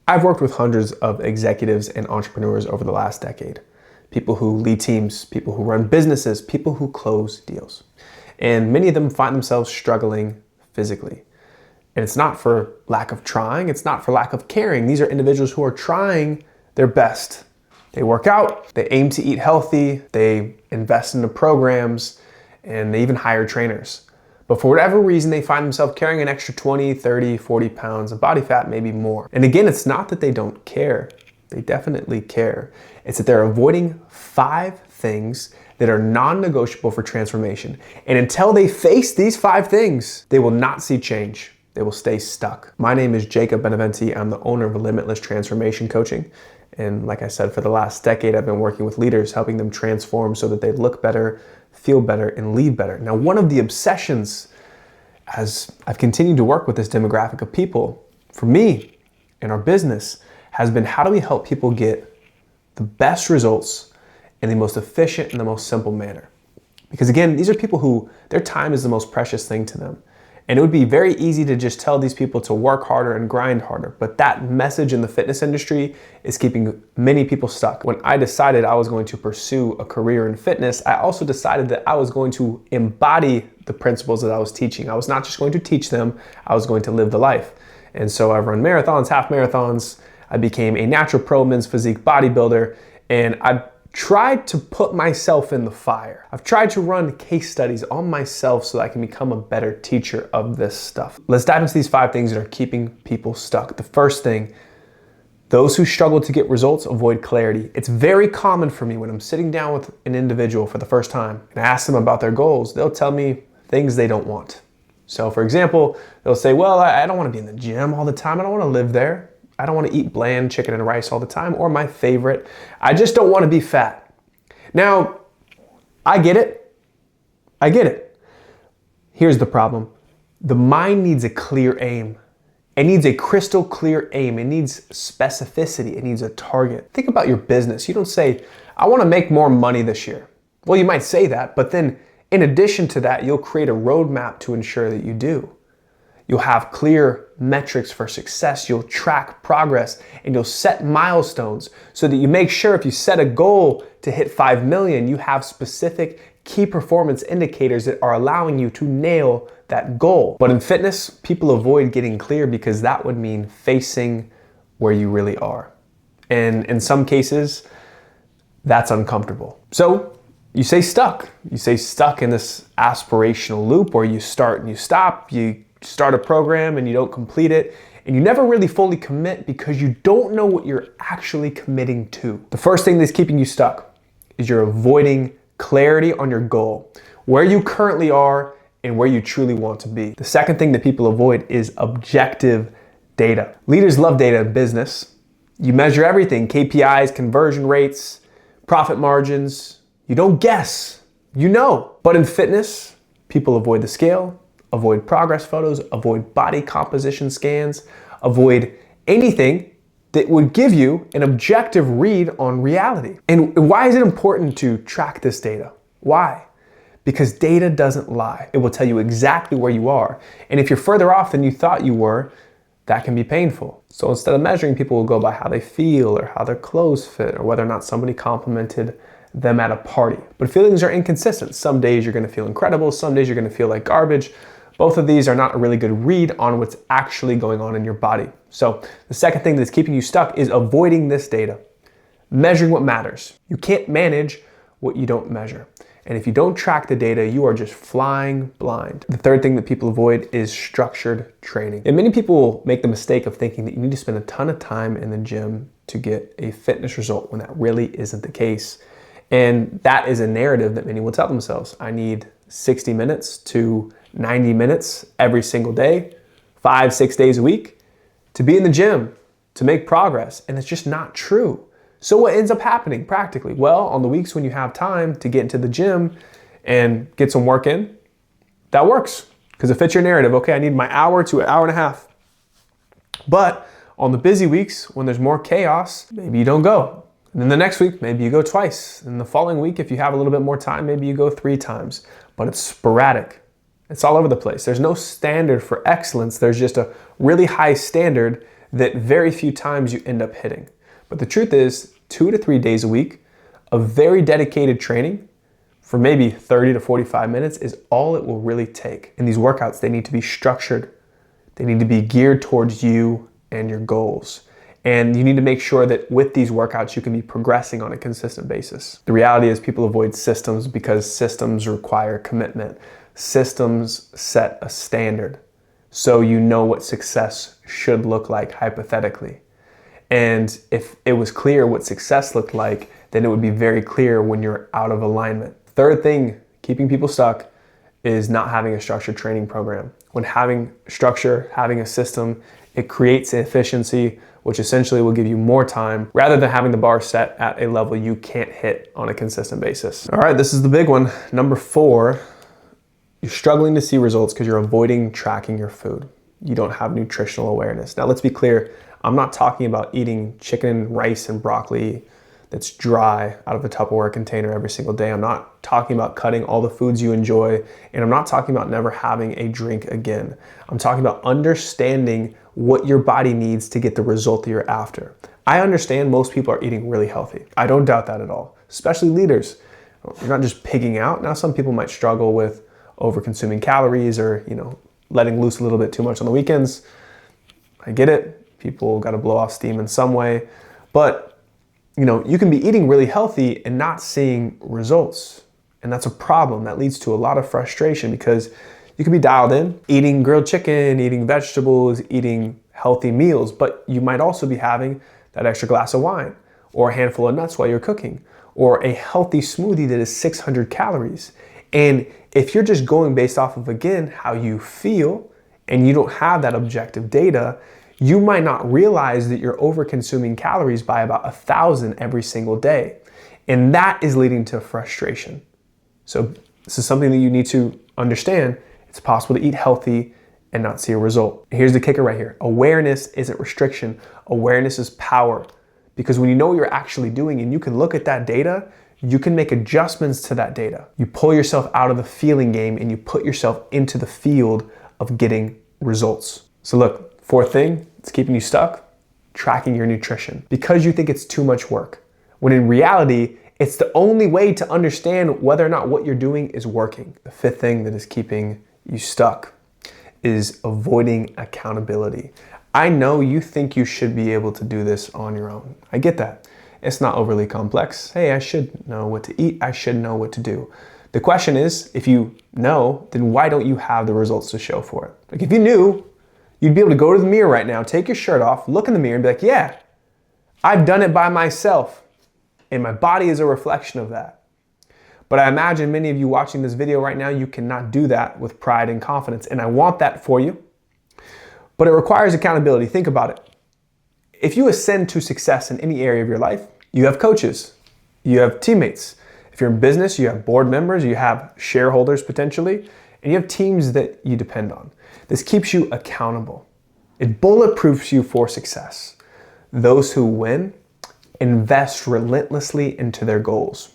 I've worked with hundreds of executives and entrepreneurs over the last decade. People who lead teams, people who run businesses, people who close deals. And many of them find themselves struggling physically. And it's not for lack of trying, it's not for lack of caring. These are individuals who are trying their best. They work out, they aim to eat healthy, they invest into programs, and they even hire trainers. But for whatever reason, they find themselves carrying an extra 20, 30, 40 pounds of body fat, maybe more. And again, it's not that they don't care. They definitely care. It's that they're avoiding 5 things that are non-negotiable for transformation. And until they face these 5 things, they will not see change. They will stay stuck. My name is Jacob Beneventi. I'm the owner of Limitless Transformation Coaching. And like I said, for the last decade, I've been working with leaders, helping them transform so that they look better, feel better, and lead better. Now, one of the obsessions as I've continued to work with this demographic of people, for me in our business, has been how do we help people get the best results in the most efficient and the most simple manner? Because again, these are people who their time is the most precious thing to them. And it would be very easy to just tell these people to work harder and grind harder. But that message in the fitness industry is keeping many people stuck. When I decided I was going to pursue a career in fitness, I also decided that I was going to embody the principles that I was teaching. I was not just going to teach them, I was going to live the life. And so I've run marathons, half marathons. I became a natural pro men's physique bodybuilder, and I've tried to put myself in the fire. I've tried to run case studies on myself so that I can become a better teacher of this stuff. Let's dive into these 5 things that are keeping people stuck. The first thing, those who struggle to get results avoid clarity. It's very common for me when I'm sitting down with an individual for the first time and I ask them about their goals, they'll tell me things they don't want. So for example, they'll say, well, I don't want to be in the gym all the time. I don't want to live there. I don't want to eat bland chicken and rice all the time, or my favorite, I just don't want to be fat. Now, I get it. I get it. Here's the problem. The mind needs a clear aim. It needs a crystal clear aim. It needs specificity. It needs a target. Think about your business. You don't say, I want to make more money this year. Well, you might say that, but then in addition to that, you'll create a roadmap to ensure that you do. You'll have clear metrics for success. You'll track progress and you'll set milestones so that you make sure if you set a goal to hit 5 million, you have specific key performance indicators that are allowing you to nail that goal. But in fitness, people avoid getting clear because that would mean facing where you really are. And in some cases, that's uncomfortable. So you stay stuck. You stay stuck in this aspirational loop where you start and you stop, you start a program and you don't complete it, and you never really fully commit because you don't know what you're actually committing to. The first thing that's keeping you stuck is you're avoiding clarity on your goal, where you currently are and where you truly want to be. The second thing that people avoid is objective data. Leaders love data in business. You measure everything, KPIs, conversion rates, profit margins. You don't guess, you know. But in fitness, people avoid the scale, avoid progress photos, avoid body composition scans, avoid anything that would give you an objective read on reality. And why is it important to track this data? Why? Because data doesn't lie. It will tell you exactly where you are. And if you're further off than you thought you were, that can be painful. So instead of measuring, people will go by how they feel or how their clothes fit or whether or not somebody complimented them at a party. But feelings are inconsistent. Some days you're gonna feel incredible, some days you're gonna feel like garbage. Both of these are not a really good read on what's actually going on in your body. So the second thing that's keeping you stuck is avoiding this data, measuring what matters. You can't manage what you don't measure. And if you don't track the data, you are just flying blind. The third thing that people avoid is structured training. And many people will make the mistake of thinking that you need to spend a ton of time in the gym to get a fitness result when that really isn't the case. And that is a narrative that many will tell themselves. I need 60 minutes to 90 minutes every single day, 5-6 days a week to be in the gym, to make progress. And it's just not true. So what ends up happening practically? Well, on the weeks when you have time to get into the gym and get some work in, that works because it fits your narrative. Okay, I need my hour to an hour and a half. But on the busy weeks when there's more chaos, maybe you don't go. And then the next week, maybe you go twice. And the following week, if you have a little bit more time, maybe you go 3 times. But it's sporadic. It's all over the place. There's no standard for excellence. There's just a really high standard that very few times you end up hitting. But the truth is, 2 to 3 days a week of very dedicated training for maybe 30 to 45 minutes is all it will really take. And these workouts, they need to be structured. They need to be geared towards you and your goals. And you need to make sure that with these workouts, you can be progressing on a consistent basis. The reality is people avoid systems because systems require commitment. Systems set a standard, so you know what success should look like hypothetically. And if it was clear what success looked like, then it would be very clear when you're out of alignment. Third thing, keeping people stuck, is not having a structured training program. When having structure, having a system, it creates efficiency, which essentially will give you more time rather than having the bar set at a level you can't hit on a consistent basis. All right, this is the big one. Number 4, you're struggling to see results because you're avoiding tracking your food. You don't have nutritional awareness. Now, let's be clear. I'm not talking about eating chicken, rice, and broccoli that's dry out of a Tupperware container every single day. I'm not talking about cutting all the foods you enjoy, and I'm not talking about never having a drink again. I'm talking about understanding what your body needs to get the result that you're after. I understand most people are eating really healthy. I don't doubt that at all, especially leaders. You're not just pigging out. Now, some people might struggle with over-consuming calories or, letting loose a little bit too much on the weekends. I get it. People got to blow off steam in some way. But you can be eating really healthy and not seeing results. And that's a problem. That leads to a lot of frustration because you can be dialed in, eating grilled chicken, eating vegetables, eating healthy meals, but you might also be having that extra glass of wine or a handful of nuts while you're cooking or a healthy smoothie that is 600 calories. And if you're just going based off of, again, how you feel and you don't have that objective data, you might not realize that you're over-consuming calories by about 1,000 every single day. And that is leading to frustration. So this is something that you need to understand. It's possible to eat healthy and not see a result. Here's the kicker right here. Awareness isn't restriction. Awareness is power. Because when you know what you're actually doing and you can look at that data, you can make adjustments to that data. You pull yourself out of the feeling game and you put yourself into the field of getting results. So look, 4th thing, it's keeping you stuck, tracking your nutrition. Because you think it's too much work. When in reality, it's the only way to understand whether or not what you're doing is working. The 5th thing that is keeping you stuck is avoiding accountability. I know you think you should be able to do this on your own. I get that. It's not overly complex. Hey, I should know what to eat. I should know what to do. The question is, if you know, then why don't you have the results to show for it? Like if you knew, you'd be able to go to the mirror right now, take your shirt off, look in the mirror and be like, yeah, I've done it by myself. And my body is a reflection of that. But I imagine many of you watching this video right now, you cannot do that with pride and confidence. And I want that for you. But it requires accountability. Think about it. If you ascend to success in any area of your life, you have coaches, you have teammates. If you're in business, you have board members, you have shareholders potentially, and you have teams that you depend on. This keeps you accountable. It bulletproofs you for success. Those who win invest relentlessly into their goals,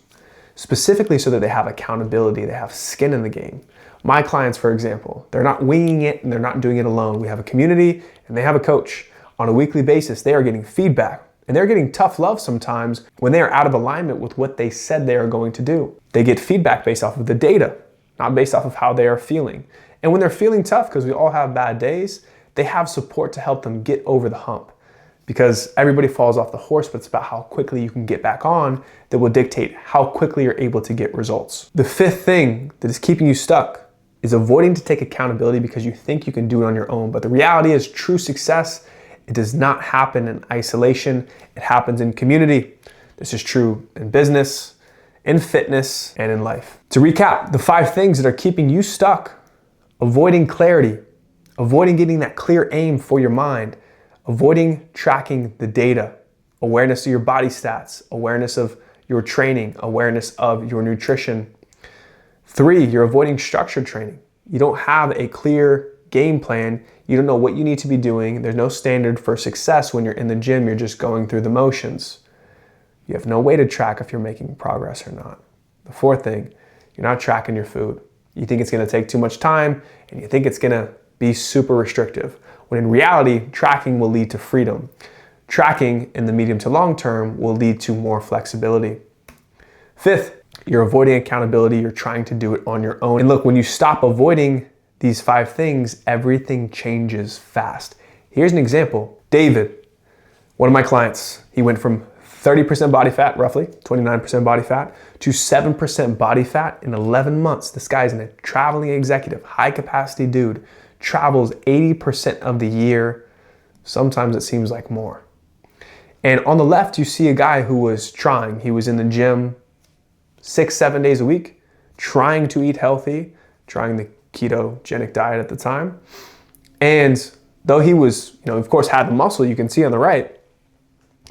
specifically so that they have accountability, they have skin in the game. My clients, for example, they're not winging it and they're not doing it alone. We have a community and they have a coach. On a weekly basis, they are getting feedback and they're getting tough love sometimes when they are out of alignment with what they said they are going to do. They get feedback based off of the data, not based off of how they are feeling. And when they're feeling tough, because we all have bad days, they have support to help them get over the hump. Because everybody falls off the horse, but it's about how quickly you can get back on that will dictate how quickly you're able to get results. The 5th thing that is keeping you stuck is avoiding to take accountability because you think you can do it on your own. But the reality is true success, it does not happen in isolation. It happens in community. This is true in business, in fitness, and in life. To recap, the 5 things that are keeping you stuck: avoiding clarity, avoiding getting that clear aim for your mind, avoiding tracking the data, awareness of your body stats, awareness of your training, awareness of your nutrition. 3, you're avoiding structured training. You don't have a clear game plan. You don't know what you need to be doing. There's no standard for success when you're in the gym. You're just going through the motions. You have no way to track if you're making progress or not. The 4th thing, you're not tracking your food. You think it's going to take too much time and you think it's going to be super restrictive. when in reality, tracking will lead to freedom. Tracking in the medium to long term will lead to more flexibility. Fifth, you're avoiding accountability. You're trying to do it on your own. And look, when you stop avoiding these 5 things, everything changes fast. Here's an example. David, one of my clients, he went from 30% body fat, roughly 29% body fat, to 7% body fat in 11 months. This guy's a traveling executive, high capacity dude, travels 80% of the year. Sometimes it seems like more. And on the left, you see a guy who was trying. He was in the gym 6-7 days a week, trying to eat healthy, trying the ketogenic diet at the time. And though he was, of course, had the muscle you can see on the right,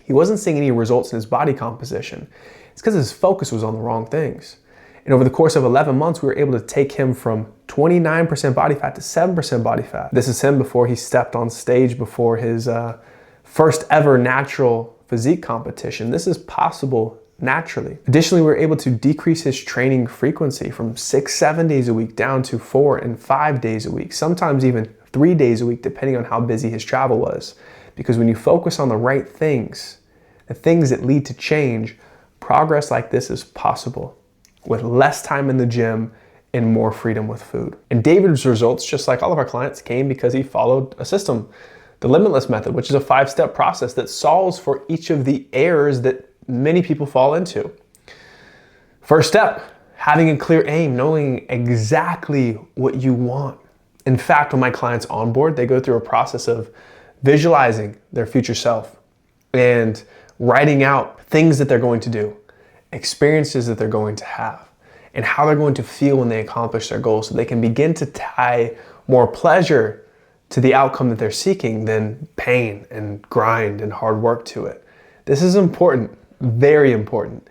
he wasn't seeing any results in his body composition. It's because his focus was on the wrong things. And over the course of 11 months, we were able to take him from 29% body fat to 7% body fat. This is him before he stepped on stage before his first ever natural physique competition. This is possible naturally. Additionally, we were able to decrease his training frequency from 6-7 days a week down to 4 and 5 days a week, sometimes even 3 days a week, depending on how busy his travel was. Because when you focus on the right things, the things that lead to change, progress like this is possible with less time in the gym and more freedom with food. And David's results, just like all of our clients, came because he followed a system, the Limitless method, which is a 5-step process that solves for each of the errors that many people fall into. First step, having a clear aim, knowing exactly what you want. In fact, when my clients onboard, they go through a process of visualizing their future self and writing out things that they're going to do, experiences that they're going to have, and how they're going to feel when they accomplish their goals, so they can begin to tie more pleasure to the outcome that they're seeking than pain and grind and hard work to it. This is important, very important.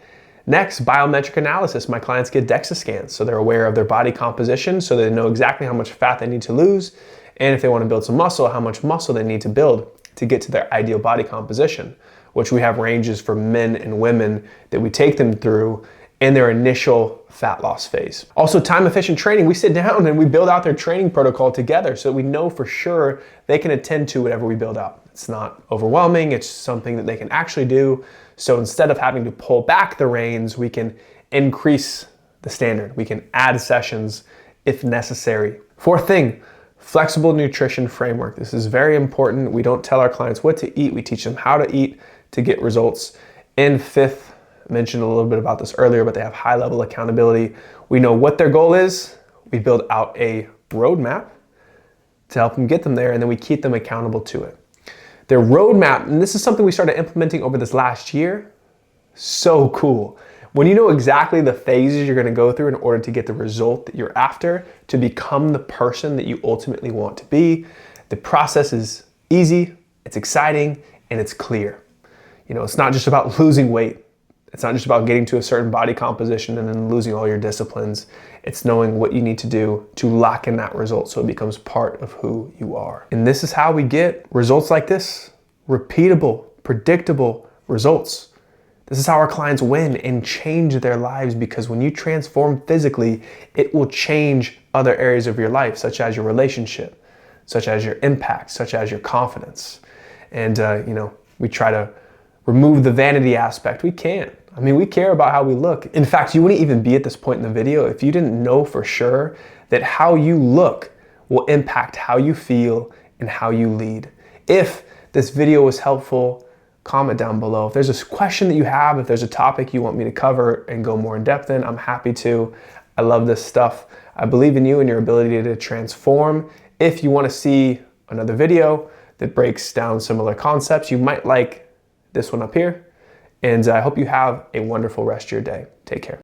Next, biometric analysis. My clients get DEXA scans, so they're aware of their body composition, so they know exactly how much fat they need to lose, and if they want to build some muscle, how much muscle they need to build to get to their ideal body composition, which we have ranges for men and women that we take them through in their initial fat loss phase. Also, time-efficient training. We sit down and we build out their training protocol together so we know for sure they can attend to whatever we build out. It's not overwhelming, it's something that they can actually do. So instead of having to pull back the reins, we can increase the standard. We can add sessions if necessary. Fourth thing, flexible nutrition framework. This is very important. We don't tell our clients what to eat, we teach them how to eat to get results. And fifth, I mentioned a little bit about this earlier, but they have high level accountability. We know what their goal is. We build out a roadmap to help them get them there, and then we keep them accountable to it. Their roadmap, and this is something we started implementing over this last year, so cool. When you know exactly the phases you're gonna go through in order to get the result that you're after, to become the person that you ultimately want to be, the process is easy, it's exciting, and it's clear. It's not just about losing weight. It's not just about getting to a certain body composition and then losing all your disciplines. It's knowing what you need to do to lock in that result so it becomes part of who you are. And this is how we get results like this, repeatable, predictable results. This is how our clients win and change their lives, because when you transform physically, it will change other areas of your life, such as your relationship, such as your impact, such as your confidence. And, we try to remove the vanity aspect. We can't. We care about how we look. In fact, you wouldn't even be at this point in the video if you didn't know for sure that how you look will impact how you feel and how you lead. If this video was helpful, comment down below. If there's a question that you have, if there's a topic you want me to cover and go more in depth in, I'm happy to. I love this stuff. I believe in you and your ability to transform. If you want to see another video that breaks down similar concepts, you might like this one up here. And I hope you have a wonderful rest of your day. Take care.